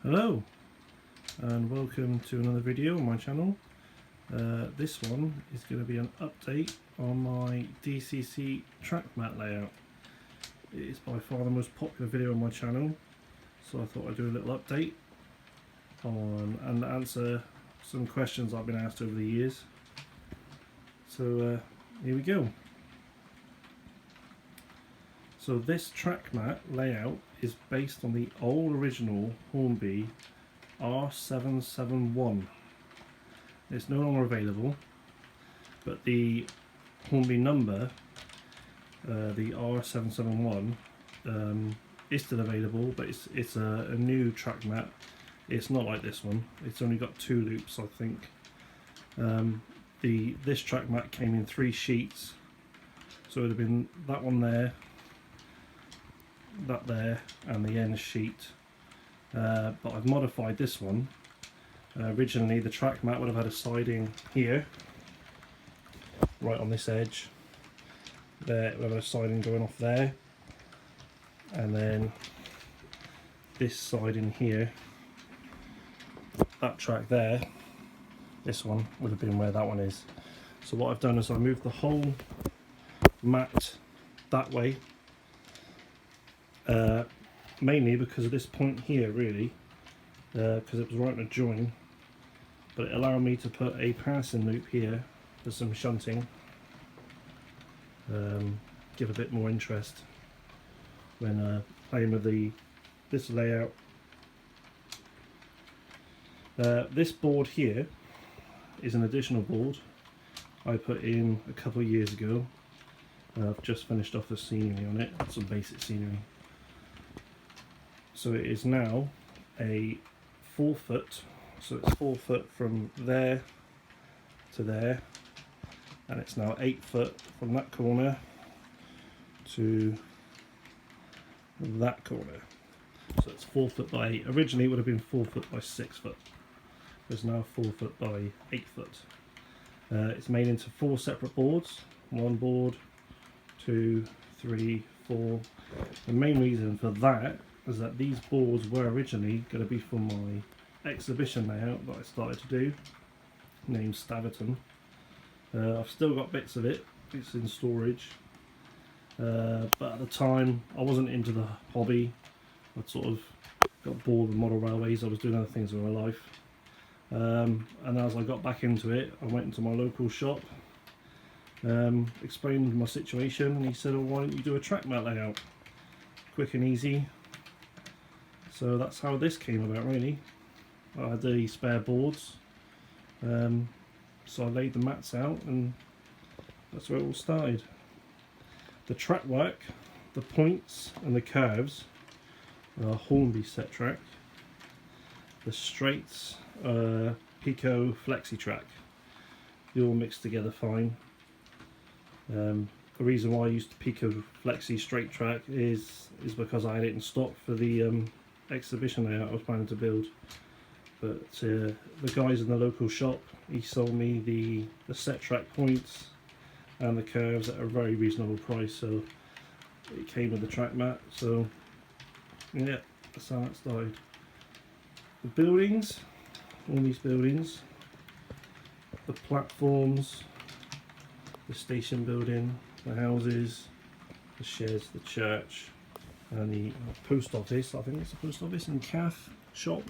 Hello and welcome to another video on my channel. This one is going to be an update on my DCC track mat layout. It is by far the most popular video on my channel, so I thought I'd do a little update on and answer some questions I've been asked over the years. So here we go. So this track mat layout is based on the old original Hornby R771. It's no longer available, but the Hornby number, the R771, is still available, but it's a new track mat. It's not like this one. It's only got 2 loops, I think. This track mat came in 3 sheets, so it would have been that one there, that there, and the end sheet. But I've modified this one. Originally the track mat would have had a siding here, right on this edge. There, it would have a siding going off there, and then this siding here, that track there, this one would have been where that one is. So what I've done is I moved the whole mat that way, mainly because of this point here, really, because it was right in a join, but it allowed me to put a passing loop here for some shunting, give a bit more interest when playing with this layout. This board here is an additional board I put in a couple of years ago. I've just finished off the scenery on it, some basic scenery. So it is now a 4 foot, so it's 4 foot from there to there, and it's now 8 foot from that corner to that corner. So it's 4 foot by 8. Originally it would have been 4 foot by 6 foot. It's now 4 foot by 8 foot. It's made into 4 separate boards. 1 board, 2, 3, 4. The main reason for that is that these boards were originally going to be for my exhibition layout that I started to do, named Staverton. I've still got bits of it, it's in storage, but at the time I wasn't into the hobby. I'd sort of got bored with model railways, I was doing other things in my life, and as I got back into it, I went into my local shop, explained my situation, and he said, well, why don't you do a track mat layout, quick and easy. So that's how this came about, really. I had the spare boards, so I laid the mats out, and that's where it all started. The track work, the points and the curves are Hornby set track. The straights are peco flexi track. They all mix together fine. The reason why I used the peco flexi straight track is because I had it in stock for the exhibition layout I was planning to build, but the guys in the local shop, he sold me the set track points and the curves at a very reasonable price, so it came with the track mat. So yeah, that's how that started. The buildings, all these buildings, the platforms, the station building, the houses, the sheds, the church, and the post office. I think it's a post office and calf shop.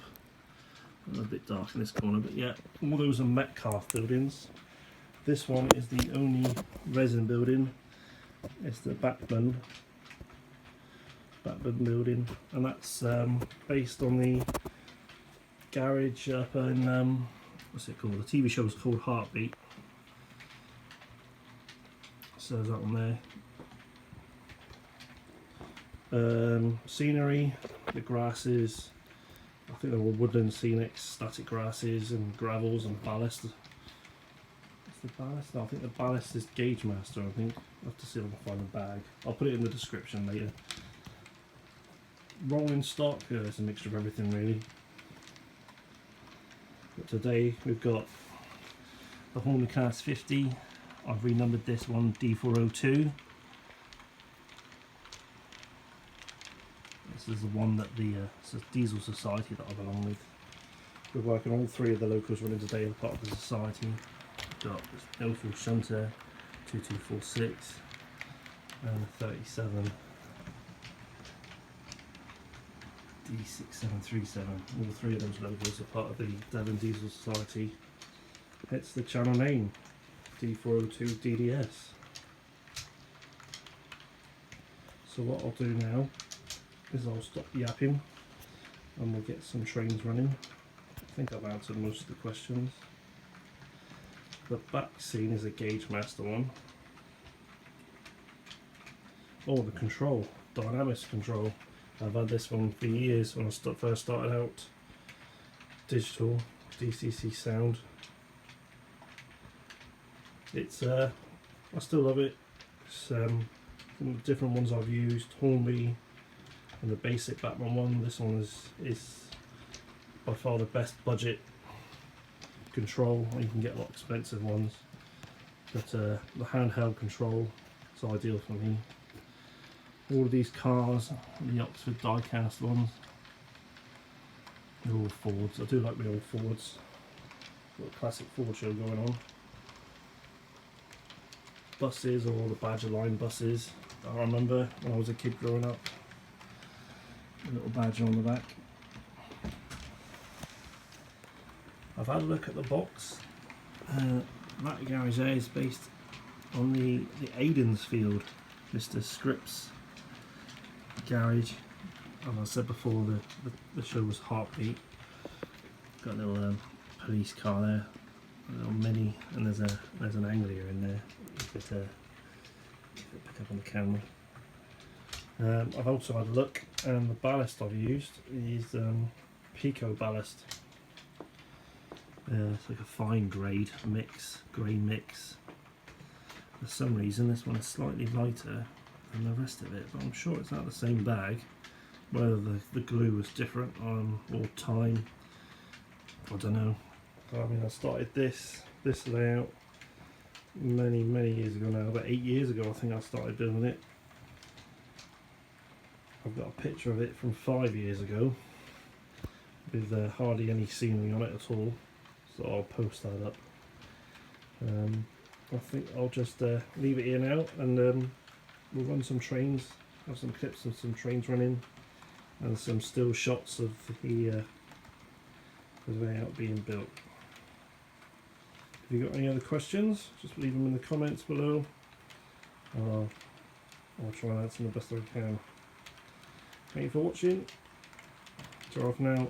A bit dark in this corner, but yeah, all those are metcalf buildings. This one is the only resin building. It's the Bachmann building, and that's based on the garage up in what's it called? The TV show is called Heartbeat. Says that on there. Scenery, the grasses, I think they're all woodland scenics, static grasses and gravels and ballast. What's the ballast? No, I think the ballast is Gauge Master, I think. I'll have to see if I can find the bag. I'll put it in the description later. Rolling stock, it's a mixture of everything really. But today we've got the Hornby 50. I've renumbered this one D402. This is the one that the Diesel Society that I belong with. We're working on all three of the locals running today as part of the society. We've got this Aidensfield shunter, 2246, and 37 D6737. All three of those logos are part of the Devon Diesel Society. Hence the channel name, D402 DDS. So what I'll do now is I'll stop yapping and we'll get some trains running. I think I've answered most of the questions. The back scene is a gauge master one. Oh, the control, dynamics control. I've had this one for years when I first started out. Digital, DCC sound. It's I still love it. It's from the different ones I've used, Hornby and the basic Bachmann one. This one is by far the best budget control. You can get a lot of expensive ones, but the handheld control is ideal for me. All of these cars, the Oxford die-cast ones, they're all Fords. I do like the old Fords. Got a classic Ford show going on. Buses, or the Badger line buses that I remember when I was a kid growing up. A little badger on the back. I've had a look at the box. That garage there is based on the Aidensfield, Mr. Scripps garage. As I said before, the show was Heartbeat. Got a little police car there, a little Mini, and there's an angler in there. You could pick up on the camera. I've also had a look, and the ballast I've used is peco ballast. It's like a fine grade mix, grey mix. For some reason this one is slightly lighter than the rest of it, but I'm sure it's out of the same bag. Whether the glue was different or time, I don't know. I mean, I started this layout many years ago now, about 8 years ago I think I started doing it. I've got a picture of it from 5 years ago with hardly any scenery on it at all, so I'll post that up. I think I'll just leave it here now, and we'll run some trains, have some clips of some trains running and some still shots of the layout being built. If you've got any other questions, just leave them in the comments below. I'll try and answer them the best I can. Thank you for watching. Ta-ra for now.